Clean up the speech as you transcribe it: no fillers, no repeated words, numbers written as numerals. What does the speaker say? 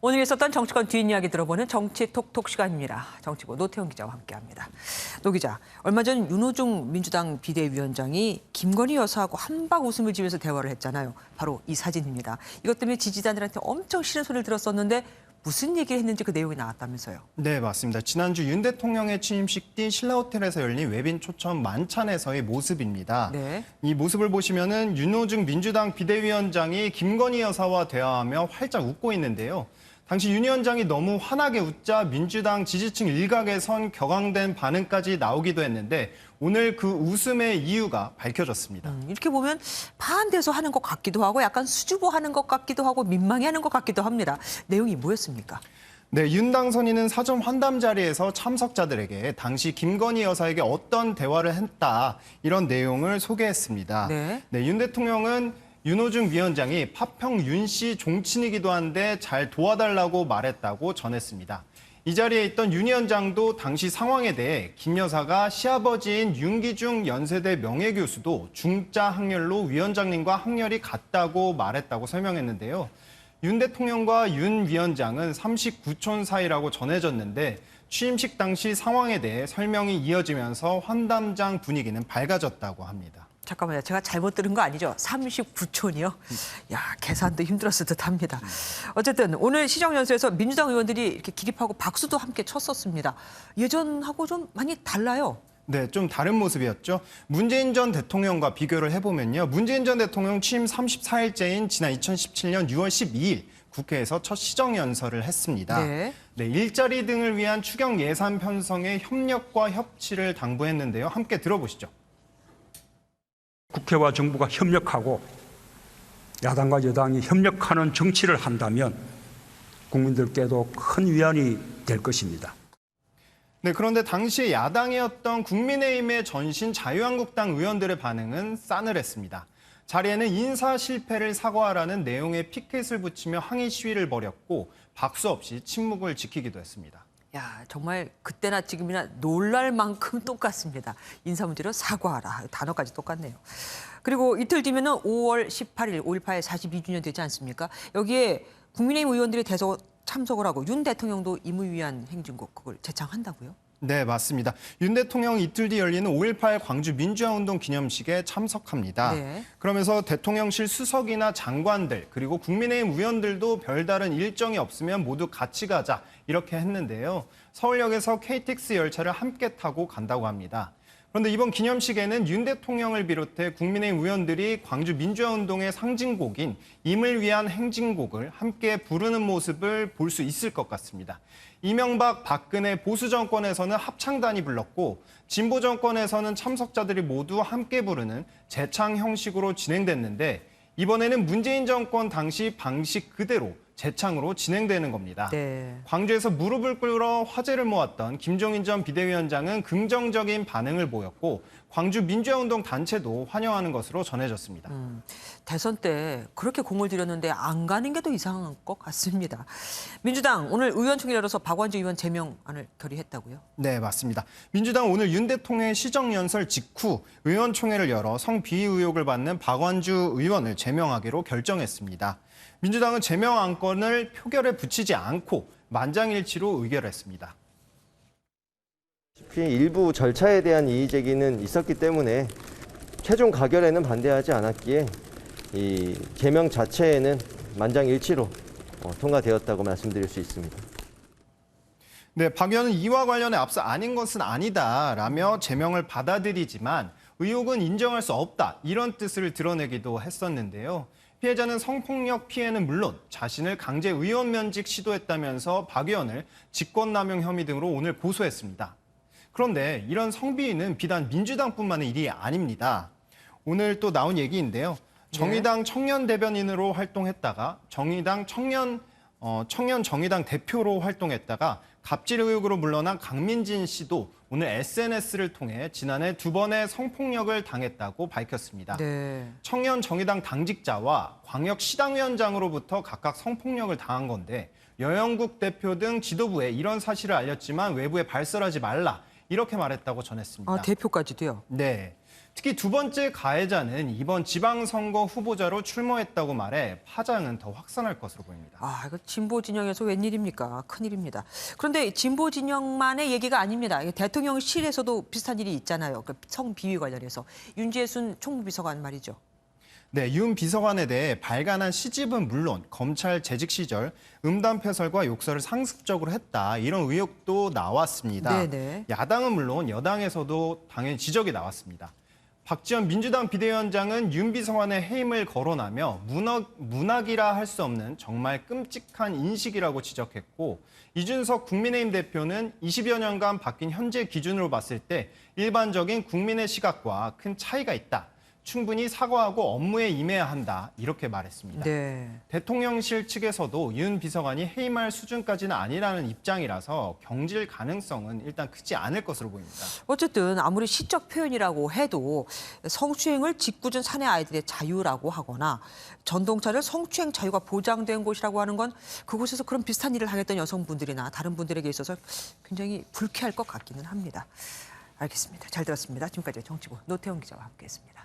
오늘 있었던 정치권 뒷이야기 들어보는 정치 톡톡 시간입니다. 정치부 노태웅 기자와 함께합니다. 노 기자, 얼마 전 윤호중 민주당 비대위원장이 김건희 여사하고 한박 웃음을 지으면서 대화를 했잖아요. 바로 이 사진입니다. 이것 때문에 지지자들한테 엄청 싫은 소리를 들었었는데 무슨 얘기를 했는지 그 내용이 나왔다면서요. 네, 맞습니다. 지난주 윤 대통령의 취임식 뒤 신라호텔에서 열린 외빈 초청 만찬에서의 모습입니다. 네. 이 모습을 보시면은 윤호중 민주당 비대위원장이 김건희 여사와 대화하며 활짝 웃고 있는데요. 당시 윤 위원장이 너무 환하게 웃자 민주당 지지층 일각에선 격앙된 반응까지 나오기도 했는데 오늘 그 웃음의 이유가 밝혀졌습니다. 이렇게 보면 반대해서 하는 것 같기도 하고 약간 수줍어하는 것 같기도 하고 민망해하는 것 같기도 합니다. 내용이 뭐였습니까? 네, 윤 당선인은 사전 환담 자리에서 참석자들에게 당시 김건희 여사에게 어떤 대화를 했다 이런 내용을 소개했습니다. 네. 윤 대통령은 윤호중 위원장이 파평 윤 씨 종친이기도 한데 잘 도와달라고 말했다고 전했습니다. 이 자리에 있던 윤 위원장도 당시 상황에 대해 김 여사가 시아버지인 윤기중 연세대 명예교수도 중짜 학렬로 위원장님과 학렬이 같다고 말했다고 설명했는데요. 윤 대통령과 윤 위원장은 39촌 사이라고 전해졌는데 취임식 당시 상황에 대해 설명이 이어지면서 환담장 분위기는 밝아졌다고 합니다. 잠깐만요. 제가 잘못 들은 거 아니죠? 39촌이요? 야, 계산도 힘들었을 듯합니다. 어쨌든 오늘 시정연설에서 민주당 의원들이 이렇게 기립하고 박수도 함께 쳤었습니다. 예전하고 좀 많이 달라요. 네, 좀 다른 모습이었죠. 문재인 전 대통령과 비교를 해보면요. 문재인 전 대통령 취임 34일째인 지난 2017년 6월 12일 국회에서 첫 시정연설을 했습니다. 네. 일자리 등을 위한 추경 예산 편성에 협력과 협치를 당부했는데요. 함께 들어보시죠. 국회와 정부가 협력하고 야당과 여당이 협력하는 정치를 한다면 국민들께도 큰 위안이 될 것입니다. 네, 그런데 당시 야당이었던 국민의힘의 전신 자유한국당 의원들의 반응은 싸늘했습니다. 자리에는 인사 실패를 사과하라는 내용의 피켓을 붙이며 항의 시위를 벌였고 박수 없이 침묵을 지키기도 했습니다. 야, 정말 그때나 지금이나 놀랄 만큼 똑같습니다. 인사 문제로 사과하라. 단어까지 똑같네요. 그리고 이틀 뒤면은 5월 18일 5.18 42주년 되지 않습니까? 여기에 국민의힘 의원들이 대서 참석을 하고 윤 대통령도 임을 위한 행진곡 그걸 제창한다고요? 네, 맞습니다. 윤 대통령 이틀 뒤 열리는 5.18 광주 민주화운동 기념식에 참석합니다. 네. 그러면서 대통령실 수석이나 장관들 그리고 국민의힘 의원들도 별다른 일정이 없으면 모두 같이 가자 이렇게 했는데요. 서울역에서 KTX 열차를 함께 타고 간다고 합니다. 그런데 이번 기념식에는 윤 대통령을 비롯해 국민의힘 의원들이 광주 민주화운동의 상징곡인 임을 위한 행진곡을 함께 부르는 모습을 볼 수 있을 것 같습니다. 이명박, 박근혜 보수 정권에서는 합창단이 불렀고 진보 정권에서는 참석자들이 모두 함께 부르는 재창 형식으로 진행됐는데 이번에는 문재인 정권 당시 방식 그대로 재창으로 진행되는 겁니다. 네. 광주에서 무릎을 꿇어 화제를 모았던 김종인 전 비대위원장은 긍정적인 반응을 보였고 광주 민주화운동 단체도 환영하는 것으로 전해졌습니다. 대선 때 그렇게 공을 들였는데 안 가는 게 더 이상한 것 같습니다. 민주당 오늘 의원총회를 열어서 박완주 의원 제명안을 결의했다고요? 네, 맞습니다. 민주당 오늘 윤 대통령의 시정연설 직후 의원총회를 열어 성비위 의혹을 받는 박완주 의원을 제명하기로 결정했습니다. 민주당은 제명 안건을 표결에 붙이지 않고 만장일치로 의결했습니다. 일부 절차에 대한 이의 제기는 있었기 때문에 최종 가결에는 반대하지 않았기에 이 제명 자체에는 만장일치로 통과되었다고 말씀드릴 수 있습니다. 네, 박 의원은 이와 관련해 앞서 아닌 것은 아니다라며 제명을 받아들이지만 의혹은 인정할 수 없다 이런 뜻을 드러내기도 했었는데요. 피해자는 성폭력 피해는 물론 자신을 강제 의원 면직 시도했다면서 박 의원을 직권남용 혐의 등으로 오늘 고소했습니다. 그런데 이런 성비위는 비단 민주당뿐만의 일이 아닙니다. 오늘 또 나온 얘기인데요. 정의당 청년 대변인으로 활동했다가 정의당 청년 정의당 대표로 활동했다가 갑질 의혹으로 물러난 강민진 씨도 오늘 SNS를 통해 지난해 2번의 성폭력을 당했다고 밝혔습니다. 네. 청년 정의당 당직자와 광역 시당위원장으로부터 각각 성폭력을 당한 건데 여영국 대표 등 지도부에 이런 사실을 알렸지만 외부에 발설하지 말라 이렇게 말했다고 전했습니다. 아, 대표까지도요? 네. 특히 두 번째 가해자는 이번 지방선거 후보자로 출마했다고 말해 파장은 더 확산할 것으로 보입니다. 아, 이거 진보 진영에서 웬일입니까? 큰일입니다. 그런데 진보 진영만의 얘기가 아닙니다. 대통령실에서도 비슷한 일이 있잖아요. 그 성비위 관련해서. 윤재순 총무비서관 말이죠. 네, 윤 비서관에 대해 발간한 시집은 물론 검찰 재직 시절 음담패설과 욕설을 상습적으로 했다. 이런 의혹도 나왔습니다. 네네. 야당은 물론 여당에서도 당연히 지적이 나왔습니다. 박지원 민주당 비대위원장은 윤 비서관의 해임을 거론하며 문학이라 할 수 없는 정말 끔찍한 인식이라고 지적했고, 이준석 국민의힘 대표는 20여 년간 바뀐 현재 기준으로 봤을 때 일반적인 국민의 시각과 큰 차이가 있다. 충분히 사과하고 업무에 임해야 한다. 이렇게 말했습니다. 네. 대통령실 측에서도 윤 비서관이 해임할 수준까지는 아니라는 입장이라서 경질 가능성은 일단 크지 않을 것으로 보입니다. 어쨌든 아무리 시적 표현이라고 해도 성추행을 짓궂은 사내 아이들의 자유라고 하거나 전동차를 성추행 자유가 보장된 곳이라고 하는 건 그곳에서 그런 비슷한 일을 하겠던 여성분들이나 다른 분들에게 있어서 굉장히 불쾌할 것 같기는 합니다. 알겠습니다. 잘 들었습니다. 지금까지 정치부 노태영 기자와 함께했습니다.